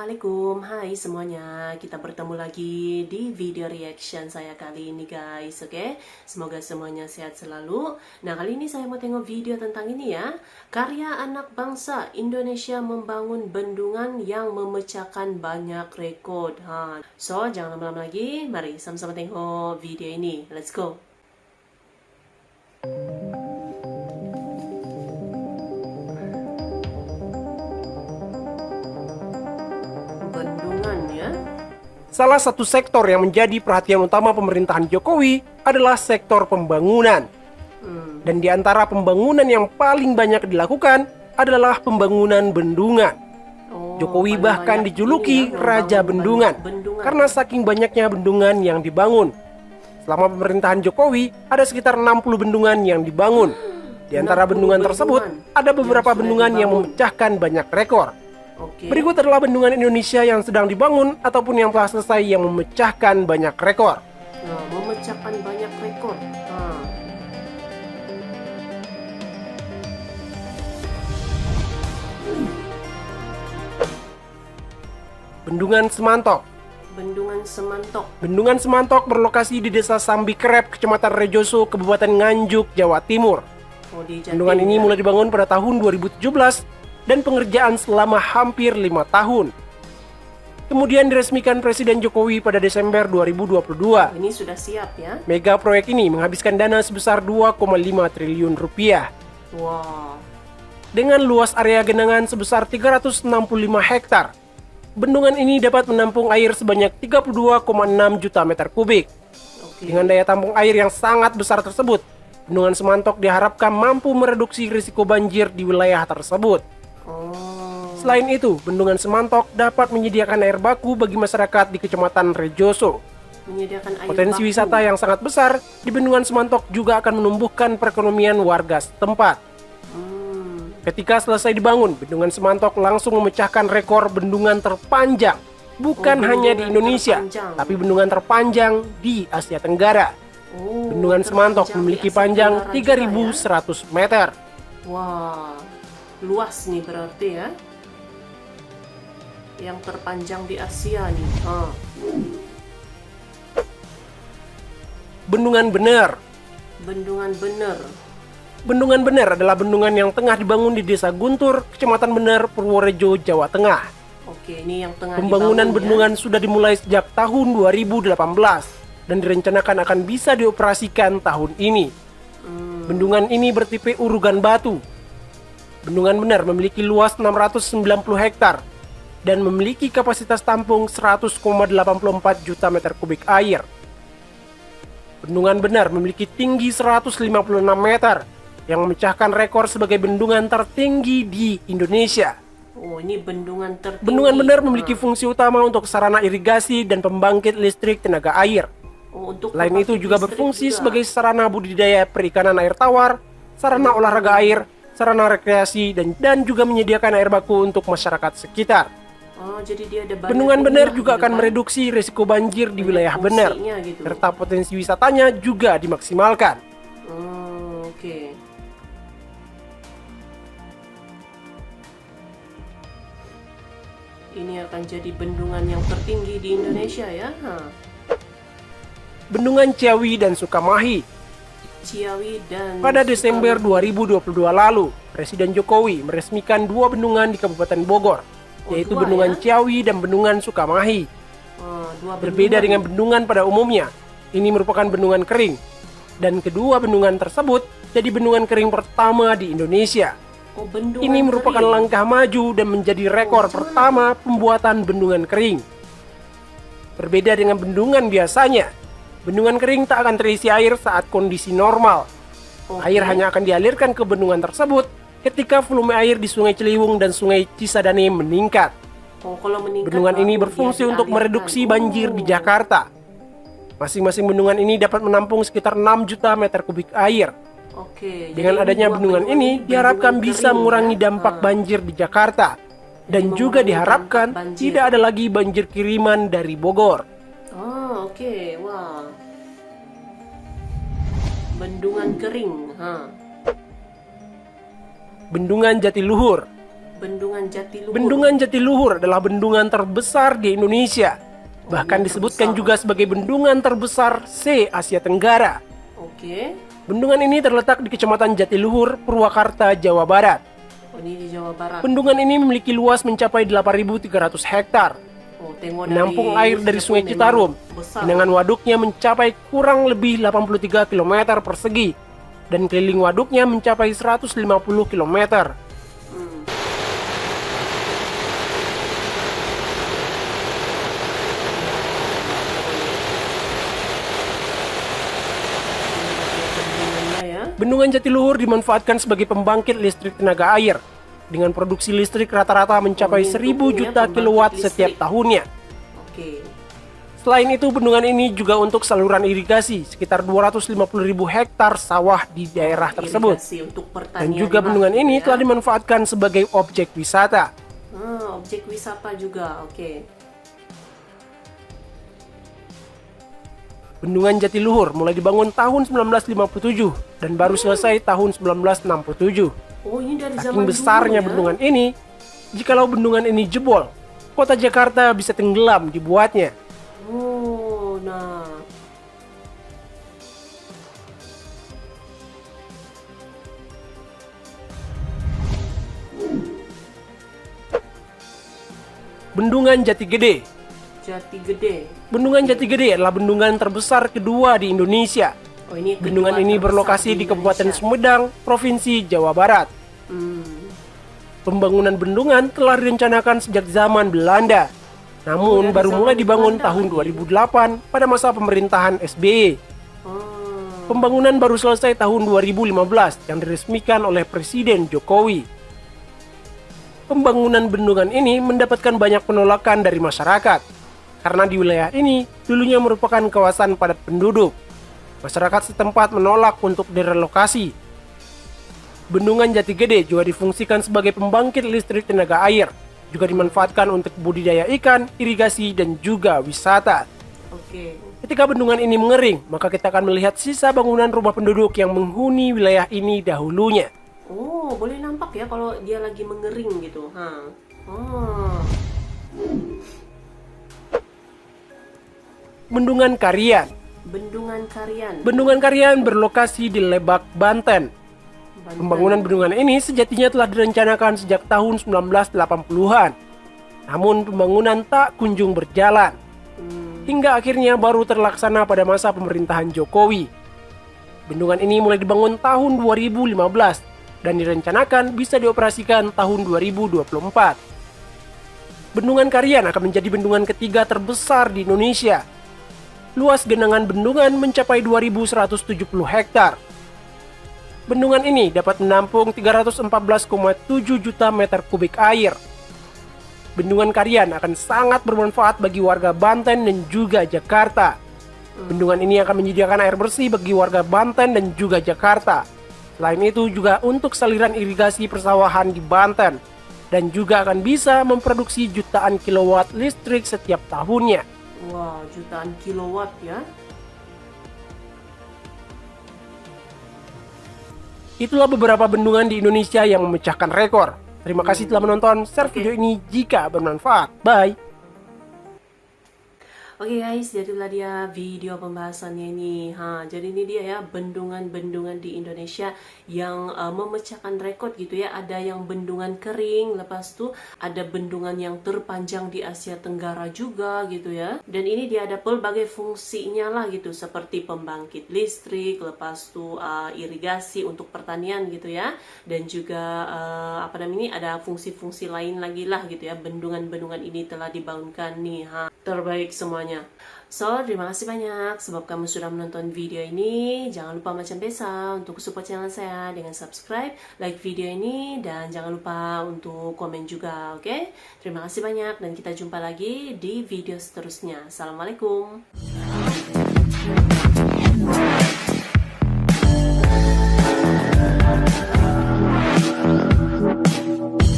Assalamualaikum, hai semuanya. Kita bertemu lagi di video reaction saya kali ini guys, oke? Semoga semuanya sehat selalu. Nah, kali ini saya mau tengok video tentang ini ya. Karya anak bangsa Indonesia membangun bendungan yang memecahkan banyak rekod. So, jangan lama-lama lagi. Mari sama-sama tengok video ini. Let's go. Bendungan ya. Salah satu sektor yang menjadi perhatian utama pemerintahan Jokowi adalah sektor pembangunan. Dan di antara pembangunan yang paling banyak dilakukan adalah pembangunan bendungan. Jokowi bahkan dijuluki Raja Bendungan karena saking banyaknya bendungan yang dibangun. Selama pemerintahan Jokowi, ada sekitar 60 bendungan yang dibangun. Di antara bendungan tersebut, ada beberapa bendungan yang memecahkan banyak rekor. Berikut adalah bendungan Indonesia yang sedang dibangun ataupun yang telah selesai yang memecahkan banyak rekor. Memecahkan banyak rekor. Bendungan Semantok. Bendungan Semantok. Bendungan Semantok berlokasi di Desa Sambikerep, Kecamatan Rejoso, Kabupaten Nganjuk, Jawa Timur. Bendungan ini mulai dibangun pada tahun 2017 dan pengerjaan selama hampir 5 tahun. Kemudian diresmikan Presiden Jokowi pada Desember 2022. Ini sudah siap ya. Mega proyek ini menghabiskan dana sebesar 2,5 triliun rupiah. Wow. Dengan luas area genangan sebesar 365 hektar. Bendungan ini dapat menampung air sebanyak 32,6 juta meter kubik. Dengan daya tampung air yang sangat besar tersebut, Bendungan Semantok diharapkan mampu mereduksi risiko banjir di wilayah tersebut. Selain itu, Bendungan Semantok dapat menyediakan air baku bagi masyarakat di Kecamatan Rejoso. Potensi wisata yang sangat besar di Bendungan Semantok juga akan menumbuhkan perekonomian warga setempat. Ketika selesai dibangun, Bendungan Semantok langsung memecahkan rekor bendungan terpanjang. Bukan hanya di Indonesia, tapi bendungan terpanjang di Asia Tenggara. Bendungan Semantok memiliki panjang 3.100 meter. Wah, luas nih berarti ya. Yang terpanjang di Asia nih. Bendungan Bener. Bendungan Bener. Bendungan Bener adalah bendungan yang tengah dibangun di Desa Guntur, Kecamatan Bener, Purworejo, Jawa Tengah. Ini yang tengah Pembangunan bendungan sudah dimulai sejak tahun 2018 dan direncanakan akan bisa dioperasikan tahun ini. Bendungan ini bertipe urugan batu. Bendungan Bener memiliki luas 690 hektar dan memiliki kapasitas tampung 100,84 juta meter kubik air. Bendungan Bener memiliki tinggi 156 meter yang memecahkan rekor sebagai bendungan tertinggi di Indonesia. Ini bendungan tertinggi. Bendungan Bener memiliki fungsi utama untuk sarana irigasi dan pembangkit listrik tenaga air. Selain itu juga berfungsi sebagai sarana budidaya perikanan air tawar, sarana olahraga air, sarana rekreasi, dan juga menyediakan air baku untuk masyarakat sekitar. Jadi dia ada Bendungan Bener juga akan mereduksi risiko banjir di wilayah Bener, serta potensi wisatanya juga dimaksimalkan. Ini akan jadi bendungan yang tertinggi di Indonesia ya. Bendungan Ciawi dan Sukamahi. Pada Desember 2022 lalu, Presiden Jokowi meresmikan 2 bendungan di Kabupaten Bogor, yaitu Bendungan Ciawi dan Bendungan Sukamahi. Berbeda dengan bendungan pada umumnya, ini merupakan bendungan kering. Dan kedua bendungan tersebut jadi bendungan kering pertama di Indonesia. Ini merupakan langkah maju dan menjadi rekor pertama pembuatan bendungan kering. Berbeda dengan bendungan biasanya, bendungan kering tak akan terisi air saat kondisi normal. Air hanya akan dialirkan ke bendungan tersebut ketika volume air di Sungai Ciliwung dan Sungai Cisadane meningkat. Bendungan ini berfungsi untuk mereduksi banjir di Jakarta. Masing-masing bendungan ini dapat menampung sekitar 6 juta meter kubik air. Dengan adanya bendungan ini diharapkan bisa mengurangi dampak banjir di Jakarta. Dan juga diharapkan tidak ada lagi banjir kiriman dari Bogor. Wah. Bendungan kering. Bendungan Jatiluhur. Bendungan Jatiluhur. Bendungan Jatiluhur adalah bendungan terbesar di Indonesia. Bahkan disebutkan juga sebagai bendungan terbesar se-Asia Tenggara. Oke. Bendungan ini terletak di Kecamatan Jatiluhur, Purwakarta, Jawa Barat. Oh, ini di Jawa Barat. Bendungan ini memiliki luas mencapai 8.300 hektar. Menampung air dari Sungai Citarum. Genangan waduknya mencapai kurang lebih 83 km persegi. Dan keliling waduknya mencapai 150 km. Bendungan Jatiluhur dimanfaatkan sebagai pembangkit listrik tenaga air dengan produksi listrik rata-rata mencapai 1.000 juta kilowatt setiap tahunnya. Oke. Selain itu, bendungan ini juga untuk saluran irigasi sekitar 250.000 hektar sawah di daerah tersebut. Dan juga bendungan ini telah dimanfaatkan sebagai objek wisata. Objek wisata juga, oke. Bendungan Jatiluhur mulai dibangun tahun 1957 dan baru selesai tahun 1967. Oh, ini dari Saking zaman besarnya dulu, ya? bendungan ini, jikalau bendungan ini jebol, kota Jakarta bisa tenggelam dibuatnya. Oh, nah. Bendungan Jati Gede. Jati Gede. Bendungan Jati Gede adalah bendungan terbesar kedua di Indonesia. Oh, ini Bendungan ini berlokasi di Kabupaten Sumedang, Provinsi Jawa Barat. Pembangunan bendungan telah direncanakan sejak zaman Belanda, namun baru mulai dibangun tahun 2008 pada masa pemerintahan SBY. Pembangunan baru selesai tahun 2015 yang diresmikan oleh Presiden Jokowi. Pembangunan bendungan ini mendapatkan banyak penolakan dari masyarakat karena di wilayah ini dulunya merupakan kawasan padat penduduk. Masyarakat setempat menolak untuk direlokasi. Bendungan Jati Gede juga difungsikan sebagai pembangkit listrik tenaga air, juga dimanfaatkan untuk budidaya ikan, irigasi, dan juga wisata. Oke. Ketika bendungan ini mengering, maka kita akan melihat sisa bangunan rumah penduduk yang menghuni wilayah ini dahulunya. Oh, boleh nampak ya kalau dia lagi mengering gitu. Bendungan Karian. Bendungan Karian. Bendungan Karian berlokasi di Lebak, Banten. Pembangunan bendungan ini sejatinya telah direncanakan sejak tahun 1980-an. Namun pembangunan tak kunjung berjalan. Hingga akhirnya baru terlaksana pada masa pemerintahan Jokowi. Bendungan ini mulai dibangun tahun 2015 dan direncanakan bisa dioperasikan tahun 2024. Bendungan Karian akan menjadi bendungan ketiga terbesar di Indonesia. Luas genangan bendungan mencapai 2.170 hektar. Bendungan ini dapat menampung 314,7 juta meter kubik air. Bendungan Karian akan sangat bermanfaat bagi warga Banten dan juga Jakarta. Bendungan ini akan menyediakan air bersih bagi warga Banten dan juga Jakarta. Selain itu juga untuk saluran irigasi persawahan di Banten. Dan juga akan bisa memproduksi jutaan kilowatt listrik setiap tahunnya. Wah, jutaan kilowatt ya. Itulah beberapa bendungan di Indonesia yang memecahkan rekor. Terima kasih telah menonton. Share video ini jika bermanfaat. Bye. Oke guys, jadilah dia video pembahasannya ini. Jadi ini dia ya bendungan-bendungan di Indonesia yang memecahkan rekor gitu ya. Ada yang bendungan kering, lepas tuh ada bendungan yang terpanjang di Asia Tenggara juga gitu ya. Dan ini dia ada berbagai fungsinya lah gitu, seperti pembangkit listrik, lepas tuh irigasi untuk pertanian gitu ya. Dan juga apa namanya, ada fungsi-fungsi lain lagi lah gitu ya. Bendungan-bendungan ini telah dibangunkan nih, terbaik semuanya. So, terima kasih banyak sebab kamu sudah menonton video ini. Jangan lupa macam biasa untuk support channel saya dengan subscribe, like video ini, dan jangan lupa untuk komen juga, oke? Terima kasih banyak dan kita jumpa lagi di video seterusnya. Assalamualaikum.